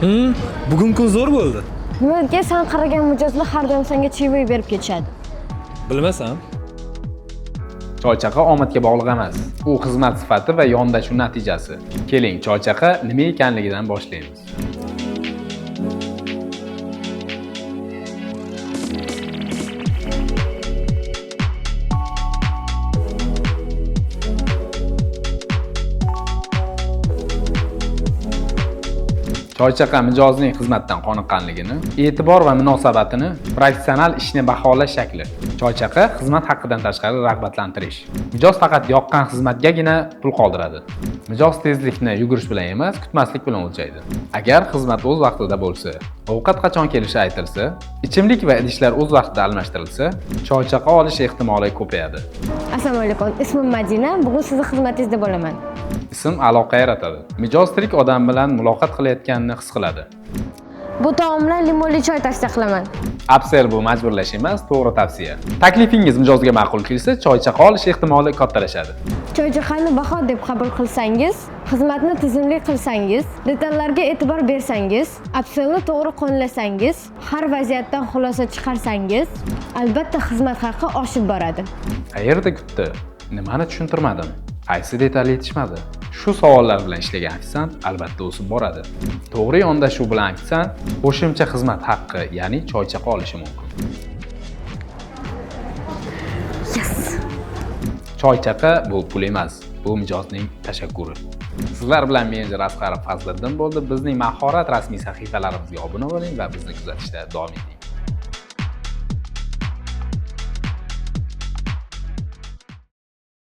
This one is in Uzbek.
Bugun kun zo'r bo'ldi. Nimaga sen qaragan mijozlar har doim senga chivoy berib ketishadi? Bilmasam. Choychaqa omadga bog'liq emas. U xizmat sifati va yondashuv natijasi. Keling, choychaqa nima ekanligidan boshlaymiz. Choychaqa mijozning xizmatdan qoniqqanligini, e'tibor va munosabatini, professional ishni baholash shakli. Choychaqa xizmat haqqidan tashqari rag'batlantirish. Mijoz faqat yoqqan xizmatgagina pul qoldiradi. Mijoz tezlikni yugurish bilan emas, kutmaslik bilan o'lchaydi. Agar xizmat o'z vaqtida bo'lsa, ovqat qachon kelishi aytilsa, ichimlik va idishlar o'z vaqtida almashtirilsa, choychaqa olish ehtimoli ko'payadi. Assalomu alaykum. Ismim Madina. Bugun sizning xizmatingizda bo'laman. Ism aloqa yaratadi. Mijoz tirik odam bilan muloqot qilayotganini his qiladi. Bu taomlar limonli choy tavsiya qilaman. Upsell bu majburlash emas, to'g'ri tavsiya. Taklifingiz mijozga ma'qul kelsa, choychaqa olish ehtimoli kattalashadi. Choychaqani baho deb qabul qilsangiz, xizmatni tizimli qilsangiz, detallarga e'tibor bersangiz, upsellni to'g'ri qo'llasangiz, har vaziyatdan xulosa chiqarsangiz, albatta xizmat haqi oshib boradi. Qayerda kutdi? Nimani tushuntirmadim? Qaysi detal yetishmadi? Shu savollar bilan ishlagan ofisant albatta o'sib boradi. To'g'ri yondashuv bilan ofisant qo'shimcha xizmat haqqi, ya'ni choychaqa olishi mumkin. Yes. Choychaqa bu pul emas, bu mijozning tashakkuri. Sizlar bilan menejer Asqarov Fazliddin bo'ldi. Bizning mahorat rasmiy sahifalarimizga obuna bo'ling va bizni kuzatishda davom eting.